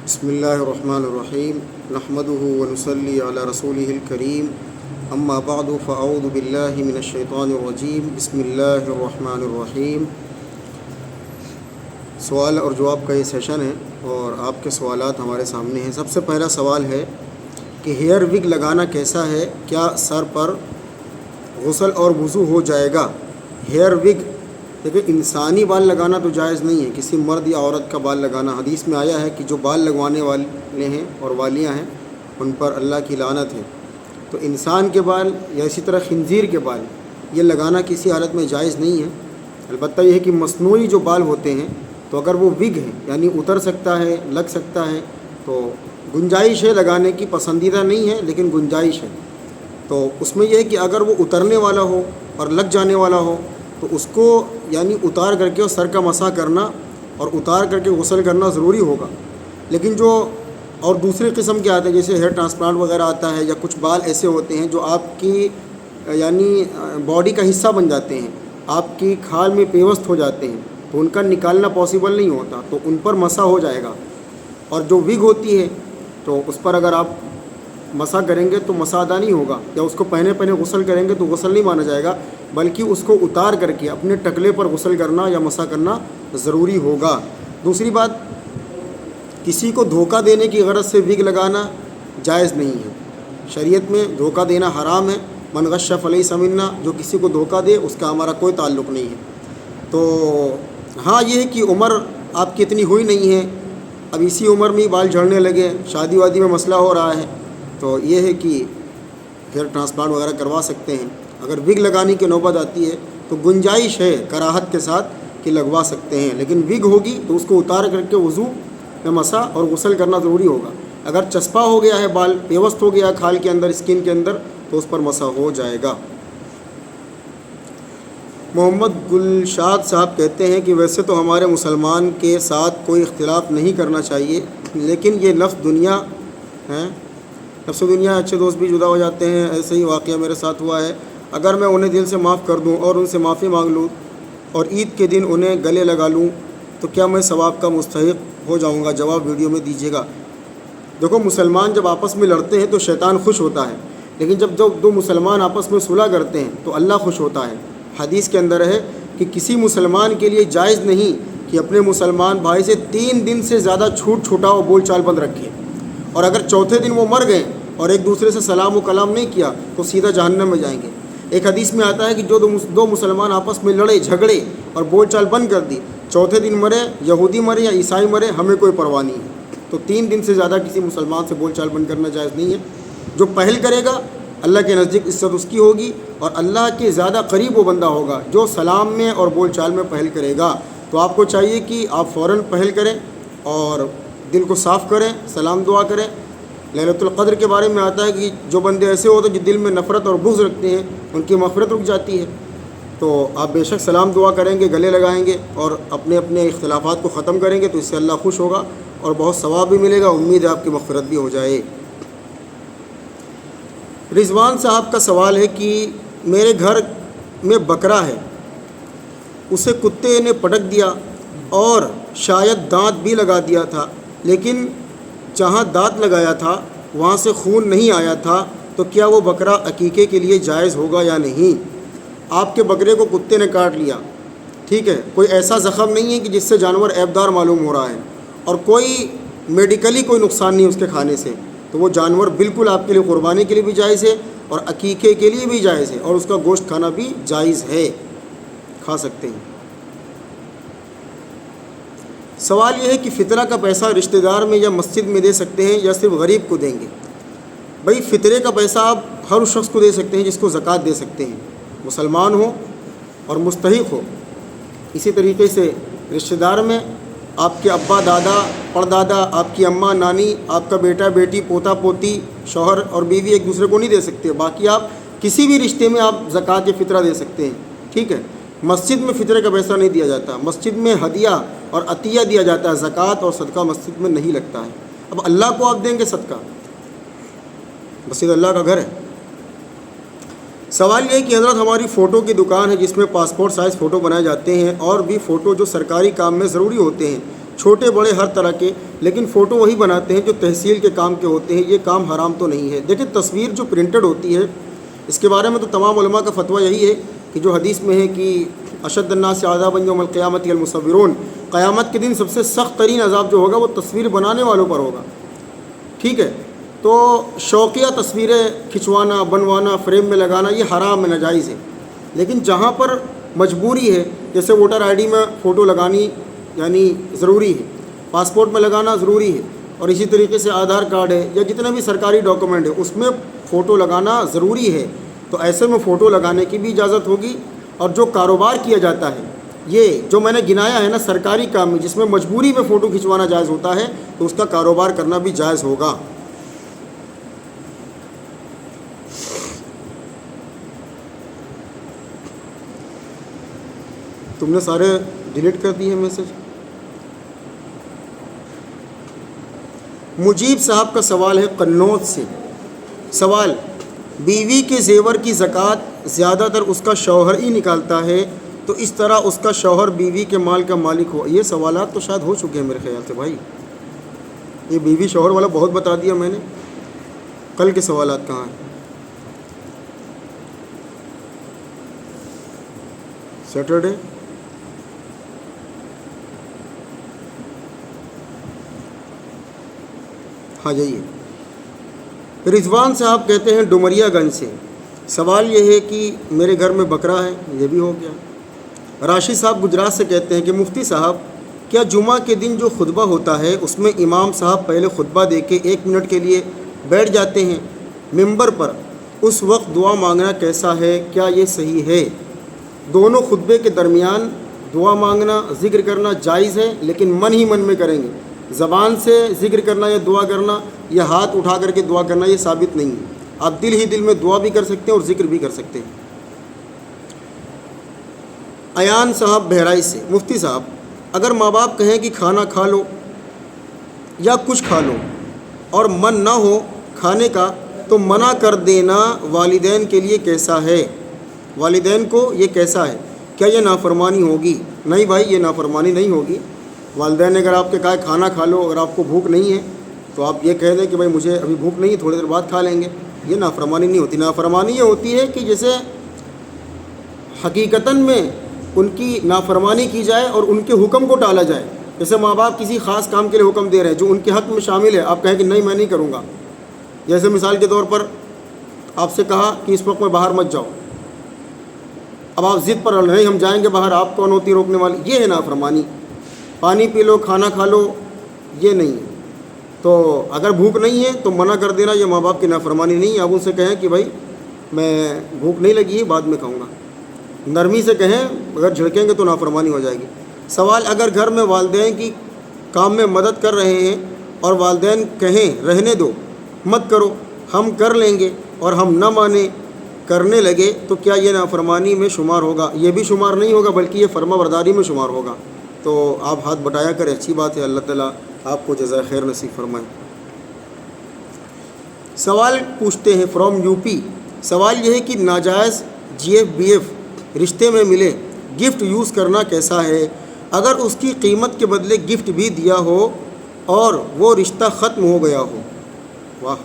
بسم اللہ الرحمن الرحیم نحمده ونصلی علی رسولہ الکریم اما بعد فاعوذ باللہ من الشیطان الرجیم بسم اللہ الرحمن الرحیم۔ سوال اور جواب کا یہ سیشن ہے اور آپ کے سوالات ہمارے سامنے ہیں۔ سب سے پہلا سوال ہے کہ ہیئر وگ لگانا کیسا ہے؟ کیا سر پر غسل اور وضو ہو جائے گا؟ ہیئر وگ دیکھیں، انسانی بال لگانا تو جائز نہیں ہے، کسی مرد یا عورت کا بال لگانا۔ حدیث میں آیا ہے کہ جو بال لگوانے والے ہیں اور والیاں ہیں ان پر اللہ کی لعنت ہے۔ تو انسان کے بال یا اسی طرح خنزیر کے بال یہ لگانا کسی حالت میں جائز نہیں ہے۔ البتہ یہ ہے کہ مصنوعی جو بال ہوتے ہیں تو اگر وہ وگ ہیں یعنی اتر سکتا ہے، لگ سکتا ہے، تو گنجائش ہے لگانے کی، پسندیدہ نہیں ہے لیکن گنجائش ہے۔ تو اس میں یہ ہے کہ اگر وہ اترنے والا ہو اور لگ جانے والا ہو تو اس کو یعنی اتار کر کے سر کا مسح کرنا اور اتار کر کے غسل کرنا ضروری ہوگا۔ لیکن جو اور دوسری قسم کے آتے ہیں جیسے ہیئر ٹرانسپلانٹ وغیرہ آتا ہے، یا کچھ بال ایسے ہوتے ہیں جو آپ کی یعنی باڈی کا حصہ بن جاتے ہیں، آپ کی کھال میں پیوست ہو جاتے ہیں، تو ان کا نکالنا پاسبل نہیں ہوتا، تو ان پر مسح ہو جائے گا۔ اور جو وگ ہوتی ہے تو اس پر اگر آپ مسح کریں گے تو مسح ادا نہیں ہوگا، یا اس کو پہنے غسل کریں گے تو غسل نہیں مانا جائے گا، بلکہ اس کو اتار کر کے اپنے ٹکلے پر غسل کرنا یا مسح کرنا ضروری ہوگا۔ دوسری بات، کسی کو دھوکہ دینے کی غرض سے وگ لگانا جائز نہیں ہے۔ شریعت میں دھوکہ دینا حرام ہے۔ من غش فلیس منا، جو کسی کو دھوکہ دے اس کا ہمارا کوئی تعلق نہیں ہے۔ تو ہاں یہ ہے کہ عمر آپ کی اتنی ہوئی نہیں ہے، اب اسی عمر میں ہی بال جھڑنے لگے، شادی وادی میں مسئلہ ہو رہا ہے، تو یہ ہے کہ ہیئر ٹرانسپلانٹ وغیرہ کروا سکتے ہیں۔ اگر وگ لگانے کی نوبت آتی ہے تو گنجائش ہے کراہت کے ساتھ کہ لگوا سکتے ہیں، لیکن وگ ہوگی تو اس کو اتار کر کے وضو میں مسح اور غسل کرنا ضروری ہوگا۔ اگر چسپا ہو گیا ہے بال، پیوست ہو گیا کھال کے اندر، اسکن کے اندر، تو اس پر مسح ہو جائے گا۔ محمد گلشاد صاحب کہتے ہیں کہ ویسے تو ہمارے مسلمان کے ساتھ کوئی اختلاف نہیں کرنا چاہیے، لیکن یہ نفس دنیا ہے، نفس دنیا اچھے دوست بھی جدا ہو جاتے ہیں۔ ایسے ہی واقعہ میرے ساتھ ہوا ہے۔ اگر میں انہیں دل سے معاف کر دوں اور ان سے معافی مانگ لوں اور عید کے دن انہیں گلے لگا لوں تو کیا میں ثواب کا مستحق ہو جاؤں گا؟ جواب ویڈیو میں دیجیے گا۔ دیکھو، مسلمان جب آپس میں لڑتے ہیں تو شیطان خوش ہوتا ہے، لیکن جب دو مسلمان آپس میں صلح کرتے ہیں تو اللہ خوش ہوتا ہے۔ حدیث کے اندر ہے کہ کسی مسلمان کے لیے جائز نہیں کہ اپنے مسلمان بھائی سے 3 دن سے زیادہ چھوٹا و بول چال بند رکھے، اور اگر چوتھے دن وہ مر گئے اور ایک دوسرے سے سلام و کلام نہیں کیا تو سیدھا جہنم میں جائیں گے۔ ایک حدیث میں آتا ہے کہ جو دو مسلمان آپس میں لڑے جھگڑے اور بول چال بند کر دی، چوتھے دن مرے، یہودی مرے یا عیسائی مرے، ہمیں کوئی پرواہ نہیں ہے۔ تو 3 دن سے زیادہ کسی مسلمان سے بول چال بند کرنا جائز نہیں ہے۔ جو پہل کرے گا اللہ کے نزدیک عزت اس کی ہوگی، اور اللہ کے زیادہ قریب وہ بندہ ہوگا جو سلام میں اور بول چال میں پہل کرے گا۔ تو آپ کو چاہیے کہ آپ فوراً پہل کریں اور دل کو صاف کریں، سلام دعا کریں۔ لیلۃ القدر کے بارے میں آتا ہے کہ جو بندے ایسے ہوتے ہیں جو دل میں نفرت اور بغض رکھتے ہیں ان کی مغفرت رک جاتی ہے۔ تو آپ بے شک سلام دعا کریں گے، گلے لگائیں گے اور اپنے اختلافات کو ختم کریں گے، تو اس سے اللہ خوش ہوگا اور بہت ثواب بھی ملے گا۔ امید ہے آپ کی مغفرت بھی ہو جائے۔ رضوان صاحب کا سوال ہے کہ میرے گھر میں بکرا ہے، اسے کتے نے پٹک دیا اور شاید دانت بھی لگا دیا تھا، لیکن جہاں دانت لگایا تھا وہاں سے خون نہیں آیا تھا، تو کیا وہ بکرا عقیقے کے لیے جائز ہوگا یا نہیں؟ آپ کے بکرے کو کتے نے کاٹ لیا، ٹھیک ہے، کوئی ایسا زخم نہیں ہے کہ جس سے جانور عیبدار معلوم ہو رہا ہے، اور کوئی میڈیکلی کوئی نقصان نہیں اس کے کھانے سے، تو وہ جانور بالکل آپ کے لیے قربانی کے لیے بھی جائز ہے اور عقیقے کے لیے بھی جائز ہے، اور اس کا گوشت کھانا بھی جائز ہے، کھا سکتے ہیں۔ سوال یہ ہے کہ فطرہ کا پیسہ رشتہ دار میں یا مسجد میں دے سکتے ہیں یا صرف غریب کو دیں گے؟ بھائی، فطرے کا پیسہ آپ ہر اس شخص کو دے سکتے ہیں جس کو زکوٰۃ دے سکتے ہیں، مسلمان ہو اور مستحق ہو۔ اسی طریقے سے رشتہ دار میں آپ کے ابا، دادا، پردادا، آپ کی اماں، نانی، آپ کا بیٹا، بیٹی، پوتا، پوتی، شوہر اور بیوی ایک دوسرے کو نہیں دے سکتے۔ باقی آپ کسی بھی رشتے میں آپ زکوٰۃ یا فطرہ دے سکتے ہیں، ٹھیک ہے۔ مسجد میں فطرے کا پیسہ نہیں دیا جاتا، مسجد میں ہدیہ اور عطیہ دیا جاتا ہے، زکوٰۃ اور صدقہ مسجد میں نہیں لگتا ہے۔ اب اللہ کو آپ دیں گے صدقہ، مسجد اللہ کا گھر ہے۔ سوال یہ ہے کہ حضرت ہماری فوٹو کی دکان ہے جس میں پاسپورٹ سائز فوٹو بنائے جاتے ہیں اور بھی فوٹو جو سرکاری کام میں ضروری ہوتے ہیں، چھوٹے بڑے ہر طرح کے، لیکن فوٹو وہی بناتے ہیں جو تحصیل کے کام کے ہوتے ہیں. یہ کام حرام تو نہیں ہے. دیکھیں تصویر جو پرنٹڈ ہوتی ہے اس کے بارے میں تو تمام علماء کا فتویٰ یہی ہے کہ جو حدیث میں ہے کہ اشد الناس عذابا یوم القیامت المصورون، قیامت کے دن سب سے سخت ترین عذاب جو ہوگا وہ تصویر بنانے والوں پر ہوگا. ٹھیک ہے، تو شوقیہ تصویریں کھنچوانا، بنوانا، فریم میں لگانا یہ حرام ہے، ناجائز ہے. لیکن جہاں پر مجبوری ہے، جیسے ووٹر آئی ڈی میں فوٹو لگانی یعنی ضروری ہے، پاسپورٹ میں لگانا ضروری ہے، اور اسی طریقے سے آدھار کارڈ ہے یا جتنے بھی سرکاری ڈاکومنٹ ہے اس میں فوٹو لگانا ضروری ہے، تو ایسے میں فوٹو لگانے کی بھی اجازت ہوگی. اور جو کاروبار کیا جاتا ہے، یہ جو میں نے گنایا ہے نا سرکاری کام میں جس میں مجبوری میں فوٹو کھنچوانا جائز ہوتا ہے، تو اس کا کاروبار کرنا بھی جائز ہوگا. تم نے سارے ڈیلیٹ کر دیے میسج. مجیب صاحب کا سوال ہے قنوج سے. سوال: بیوی کے زیور کی زکوٰۃ زیادہ تر اس کا شوہر ہی نکالتا ہے، تو اس طرح اس کا شوہر بیوی کے مال کا مالک ہو. یہ سوالات تو شاید ہو چکے ہیں میرے خیال سے بھائی. یہ بیوی شوہر والا بہت بتا دیا میں نے. کل کے سوالات کہاں ہیں؟ سیٹرڈے. ہاں جائیے. رضوان صاحب کہتے ہیں ڈومریا گنج سے. سوال یہ ہے کہ میرے گھر میں بکرا ہے، یہ بھی ہو گیا. راشد صاحب گجرات سے کہتے ہیں کہ مفتی صاحب کیا جمعہ کے دن جو خطبہ ہوتا ہے اس میں امام صاحب پہلے خطبہ دے کے 1 منٹ کے لیے بیٹھ جاتے ہیں ممبر پر، اس وقت دعا مانگنا کیسا ہے؟ کیا یہ صحیح ہے؟ دونوں خطبے کے درمیان دعا مانگنا، ذکر کرنا جائز ہے، لیکن من ہی من میں کریں گے. زبان سے ذکر کرنا یا دعا کرنا یا ہاتھ اٹھا کر کے دعا کرنا یہ ثابت نہیں ہے. آپ دل ہی دل میں دعا بھی کر سکتے ہیں اور ذکر بھی کر سکتے ہیں. ایان صاحب بہرائچ سے. مفتی صاحب اگر ماں باپ کہیں کہ کھانا کھا لو یا کچھ کھا لو اور من نہ ہو کھانے کا، تو منع کر دینا والدین کے لیے کیسا ہے؟ والدین کو یہ کیسا ہے؟ کیا یہ نافرمانی ہوگی؟ نہیں بھائی، یہ نافرمانی نہیں ہوگی. والدین نے اگر آپ کے کہا کھانا کھا لو، اگر آپ کو بھوک نہیں ہے تو آپ یہ کہہ دیں کہ بھائی مجھے ابھی بھوک نہیں ہے، تھوڑی دیر بعد کھا لیں گے. یہ نافرمانی نہیں ہوتی. نافرمانی یہ ہوتی ہے کہ جیسے حقیقتاً میں ان کی نافرمانی کی جائے اور ان کے حکم کو ٹالا جائے. جیسے ماں باپ کسی خاص کام کے لیے حکم دے رہے ہیں جو ان کے حق میں شامل ہے، آپ کہیں کہ نہیں میں نہیں کروں گا. جیسے مثال کے طور پر آپ سے کہا کہ اس وقت میں باہر مت جاؤ، اب آپ ضد پر اڑ رہے ہیں ہم جائیں گے باہر، آپ کون ہوتی روکنے والی؟ یہ ہے نافرمانی. پانی پی لو، کھانا کھا لو، یہ نہیں ہے. تو اگر بھوک نہیں ہے تو منع کر دینا یہ ماں باپ کی نافرمانی نہیں ہے. آپ ان سے کہیں کہ بھائی میں بھوک نہیں لگی ہے، بعد میں کھاؤں گا. نرمی سے کہیں، اگر جھڑکیں گے تو نافرمانی ہو جائے گی. سوال: اگر گھر میں والدین کی کام میں مدد کر رہے ہیں اور والدین کہیں رہنے دو، مت کرو، ہم کر لیں گے، اور ہم نہ مانیں، کرنے لگے، تو کیا یہ نافرمانی میں شمار ہوگا؟ یہ بھی شمار نہیں ہوگا بلکہ یہ فرما برداری میں شمار ہوگا. تو آپ ہاتھ بٹایا کریں، اچھی بات ہے. اللہ تعالیٰ آپ کو جزائے خیر نصیب فرمائے. سوال پوچھتے ہیں فرام یو پی. سوال یہ ہے کہ ناجائز GF-BF رشتے میں ملے گفٹ یوز کرنا کیسا ہے؟ اگر اس کی قیمت کے بدلے گفٹ بھی دیا ہو اور وہ رشتہ ختم ہو گیا ہو. واہ.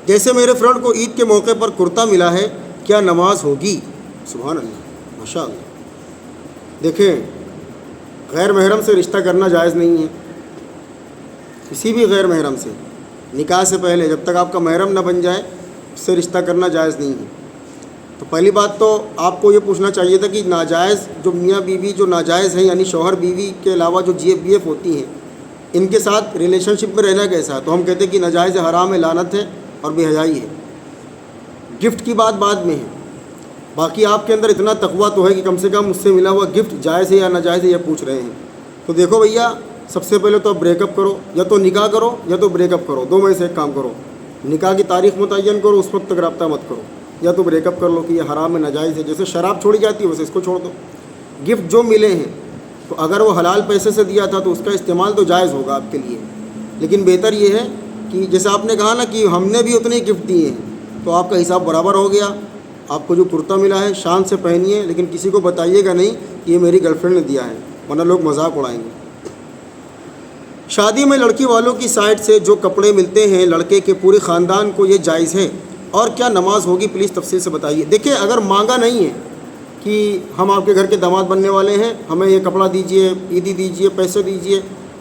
جیسے میرے فرینڈ کو عید کے موقع پر کرتا ملا ہے، کیا نماز ہوگی؟ سبحان اللہ، ماشاء اللہ. دیکھیں، غیر محرم سے رشتہ کرنا جائز نہیں ہے. کسی بھی غیر محرم سے نکاح سے پہلے جب تک آپ کا محرم نہ بن جائے اس سے رشتہ کرنا جائز نہیں ہے. تو پہلی بات تو آپ کو یہ پوچھنا چاہیے تھا کہ ناجائز جو میاں بیوی جو ناجائز ہیں، یعنی شوہر بیوی کے علاوہ جو GF-BF ہوتی ہیں، ان کے ساتھ ریلیشن شپ میں رہنا کیسا ہے؟ تو ہم کہتے ہیں کہ ناجائز ہے، حرام ہے، لعنت ہے اور بے حیائی ہے. گفٹ کی بات بعد میں ہے. باقی آپ کے اندر اتنا تقویٰ تو ہے کہ کم سے کم اس سے ملا ہوا گفٹ جائز ہے یا ناجائز ہے یہ پوچھ رہے ہیں. تو دیکھو بھیا، سب سے پہلے تو بریک اپ کرو، یا تو نکاح کرو یا تو بریک اپ کرو. دو میں سے ایک کام کرو. نکاح کی تاریخ متعین کرو، اس وقت تک رابطہ مت کرو، یا تو بریک اپ کر لو کہ یہ حرام ہے، ناجائز ہے. جیسے شراب چھوڑی جاتی ہے ویسے اس کو چھوڑ دو. گفٹ جو ملے ہیں تو اگر وہ حلال پیسے سے دیا تھا تو اس کا استعمال تو جائز ہوگا آپ کے لیے. لیکن بہتر یہ ہے کہ جیسے آپ نے کہا نا کہ ہم نے بھی اتنے ہی گفٹ دیے ہیں، تو آپ کا حساب برابر ہو گیا. آپ کو جو کرتا ملا ہے شان سے پہنیے، لیکن کسی کو بتائیے گا نہیں کہ یہ میری گرل فرینڈ نے دیا ہے، ورنہ لوگ مذاق اڑائیں گے. شادی میں لڑکی والوں کی سائڈ سے جو کپڑے ملتے ہیں لڑکے کے پورے خاندان کو، یہ جائز ہے؟ اور کیا نماز ہوگی؟ پلیز تفصیل سے بتائیے۔ دیکھیں، اگر مانگا نہیں ہے کہ ہم آپ کے گھر کے داماد بننے والے ہیں، ہمیں یہ کپڑا دیجئے، عیدی دیجئے، پیسے دیجئے،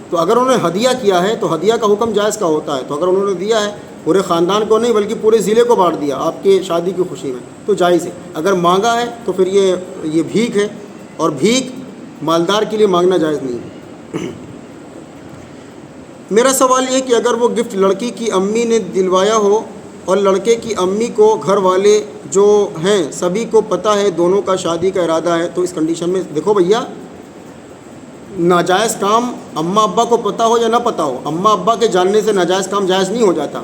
تو اگر انہوں نے ہدیہ کیا ہے تو ہدیہ کا حکم جائز کا ہوتا ہے۔ تو اگر انہوں نے دیا ہے پورے خاندان کو نہیں بلکہ پورے ضلع کو بانٹ دیا آپ کے شادی کی خوشی میں، تو جائز ہے۔ اگر مانگا ہے تو پھر یہ بھیک ہے، اور بھیک مالدار کے لیے مانگنا جائز نہیں ہے۔ میرا سوال یہ کہ اگر وہ گفٹ لڑکی کی امی نے دلوایا ہو اور لڑکے کی امی کو گھر والے جو ہیں سبھی کو پتہ ہے دونوں کا شادی کا ارادہ ہے، تو اس کنڈیشن میں دیکھو بھیا، ناجائز کام اماں ابا کو پتہ ہو یا نہ پتہ ہو، اماں ابا کے جاننے سے ناجائز کام جائز نہیں ہو جاتا۔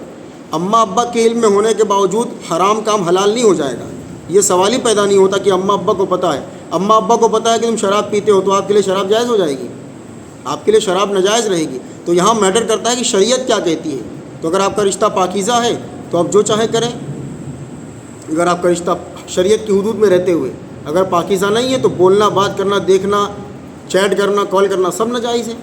اماں ابا کے علم میں ہونے کے باوجود حرام کام حلال نہیں ہو جائے گا۔ یہ سوال ہی پیدا نہیں ہوتا کہ اماں ابا کو پتہ ہے۔ اماں ابا کو پتہ ہے کہ تم شراب پیتے ہو، تو آپ کے لیے شراب جائز ہو جائے گی؟ آپ کے لیے شراب ناجائز رہے گی۔ تو یہاں میٹر کرتا ہے کہ شریعت کیا کہتی ہے۔ تو اگر آپ کا رشتہ پاکیزہ ہے تو آپ جو چاہیں کریں، اگر آپ کا رشتہ شریعت کی حدود میں رہتے ہوئے، اگر پاکیزہ نہیں ہے تو بولنا، بات کرنا، دیکھنا، چیٹ کرنا، کال کرنا سب ناجائز ہے۔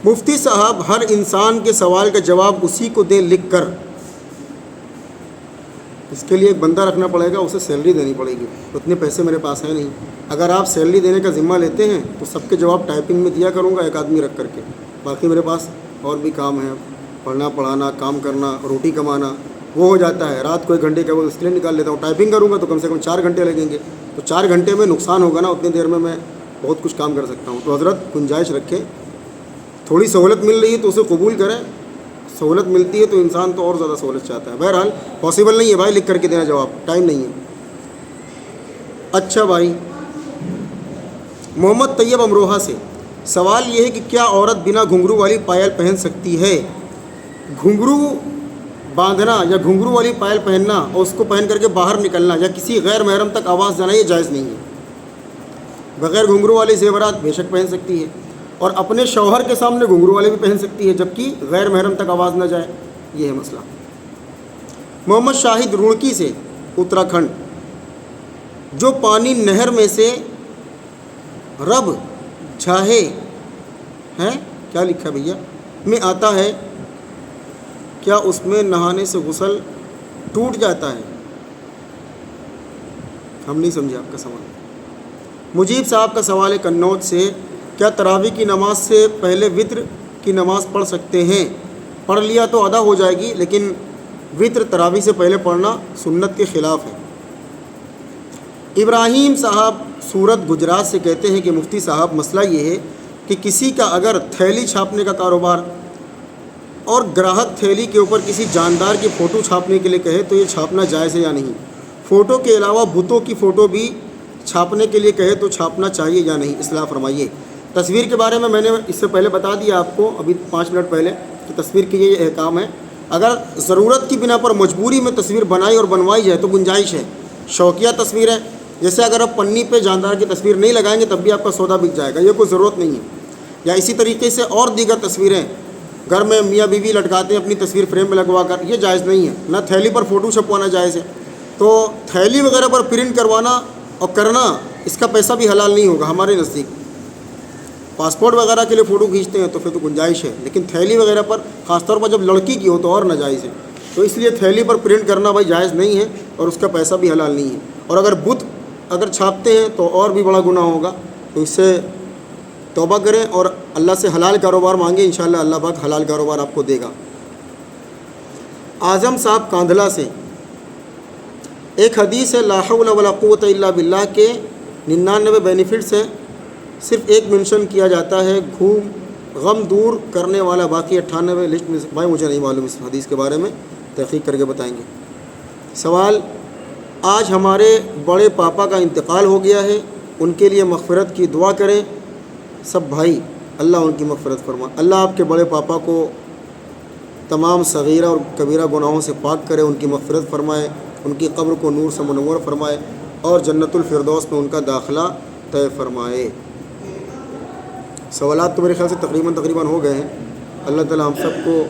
مفتی صاحب، ہر انسان کے سوال کا جواب اسی کو دے لکھ کر، اس کے لیے ایک بندہ رکھنا پڑے گا، اسے سیلری دینی پڑے گی، اتنے پیسے میرے پاس ہیں نہیں۔ اگر آپ سیلری دینے کا ذمہ لیتے ہیں تو سب کے جواب ٹائپنگ میں دیا کروں گا ایک آدمی رکھ کر کے، باقی میرے پاس اور بھی کام ہے، پڑھنا پڑھانا، کام کرنا، روٹی کمانا، وہ ہو جاتا ہے۔ رات کو 1 گھنٹے کا وہ اس کے لیے نکال لیتا ہوں، ٹائپنگ کروں گا تو کم سے کم 4 گھنٹے لگیں گے، تو 4 گھنٹے میں نقصان ہوگا نا، اتنی دیر میں بہت کچھ کام کر سکتا ہوں۔ تو حضرت گنجائش رکھیں، تھوڑی سہولت مل رہی ہے تو اسے قبول کریں، سہولت ملتی ہے تو انسان تو اور زیادہ سہولت چاہتا ہے۔ بہرحال پاسبل نہیں ہے بھائی لکھ کر کے دینا جواب، ٹائم نہیں ہے۔ اچھا بھائی، محمد طیب امروہہ سے سوال یہ ہے کہ کیا عورت بنا گھنگرو والی پائل پہن سکتی ہے؟ گھنگرو باندھنا یا گھنگرو والی پائل پہننا اور اس کو پہن کر کے باہر نکلنا یا کسی غیر محرم تک آواز جانا، یہ جائز نہیں ہے۔ بغیر گھنگرو والے زیورات بے شک پہن سکتی ہے، اور اپنے شوہر کے سامنے گھنگرو والے بھی پہن سکتی ہے جبکہ غیر محرم تک آواز نہ جائے، یہ ہے مسئلہ۔ محمد شاہد روڑکی سے اتراکھنڈ، جو پانی نہر میں سے رب جھاہے ہیں، کیا لکھا بھیا، میں آتا ہے، کیا اس میں نہانے سے غسل ٹوٹ جاتا ہے؟ ہم نہیں سمجھے آپ کا سوال۔ مجیب صاحب کا سوال ہے قنوج سے، کیا تراویح کی نماز سے پہلے وتر کی نماز پڑھ سکتے ہیں؟ پڑھ لیا تو ادا ہو جائے گی، لیکن وتر تراویح سے پہلے پڑھنا سنت کے خلاف ہے۔ ابراہیم صاحب سورت گجرات سے کہتے ہیں کہ مفتی صاحب، مسئلہ یہ ہے کہ کسی کا اگر تھیلی چھاپنے کا کاروبار اور گراہک تھیلی کے اوپر کسی جاندار کی فوٹو چھاپنے کے لیے کہے تو یہ چھاپنا جائز ہے یا نہیں؟ فوٹو کے علاوہ بتوں کی فوٹو بھی چھاپنے کے لیے کہے تو چھاپنا چاہیے یا نہیں؟ اصلاح فرمائیے۔ تصویر کے بارے میں نے اس سے پہلے بتا دیا آپ کو، ابھی 5 منٹ پہلے، کہ تصویر کی یہ احکام ہے۔ اگر ضرورت کی بنا پر مجبوری میں تصویر بنائی اور بنوائی جائے تو گنجائش ہے۔ شوقیہ تصویر ہے، جیسے اگر آپ پنی پہ جاندار کی تصویر نہیں لگائیں گے تب بھی آپ کا سودا بک جائے گا، یہ کوئی ضرورت نہیں ہے۔ یا اسی طریقے سے اور دیگر تصویریں گھر میں میاں بیوی لٹکاتے ہیں اپنی تصویر فریم میں لگوا کر، یہ جائز نہیں ہے۔ نہ تھیلی پر فوٹو چھپوانا جائز ہے، تو تھیلی وغیرہ پر پرنٹ کروانا اور کرنا، اس کا پیسہ بھی حلال نہیں ہوگا ہمارے نزدیک۔ پاسپورٹ وغیرہ کے لیے فوٹو کھینچتے ہیں تو پھر تو گنجائش ہے، لیکن تھیلی وغیرہ پر، خاص طور پر جب لڑکی کی ہو تو اور ناجائز ہے۔ تو اس لیے تھیلی پر پرنٹ کرنا بھائی جائز نہیں ہے، اور اس کا پیسہ بھی حلال نہیں ہے۔ اور اگر بت اگر چھاپتے ہیں تو اور بھی بڑا گناہ ہوگا، تو اس سے توبہ کریں اور اللہ سے حلال کاروبار مانگیں، انشاءاللہ اللہ پاک حلال کاروبار آپ کو دے گا۔ اعظم صاحب کاندھلا سے، ایک حدیث ہے لا حول ولا قوت الا باللہ کے 99 بینیفٹس ہیں، صرف ایک منشن کیا جاتا ہے غم دور کرنے والا، باقی 98 لسٹ میں سے۔ بھائی مجھے نہیں معلوم اس حدیث کے بارے میں، تحقیق کر کے بتائیں گے۔ سوال، آج ہمارے بڑے پاپا کا انتقال ہو گیا ہے، ان کے لیے مغفرت کی دعا کریں سب بھائی، اللہ ان کی مغفرت فرمائے۔ اللہ آپ کے بڑے پاپا کو تمام صغیرہ اور کبیرہ گناہوں سے پاک کرے، ان کی مغفرت فرمائے، ان کی قبر کو نور سے منور فرمائے اور جنت الفردوس میں ان کا داخلہ طے فرمائے۔ سوالات تو میرے خیال سے تقریباً ہو گئے ہیں۔ اللہ تعالیٰ ہم سب کو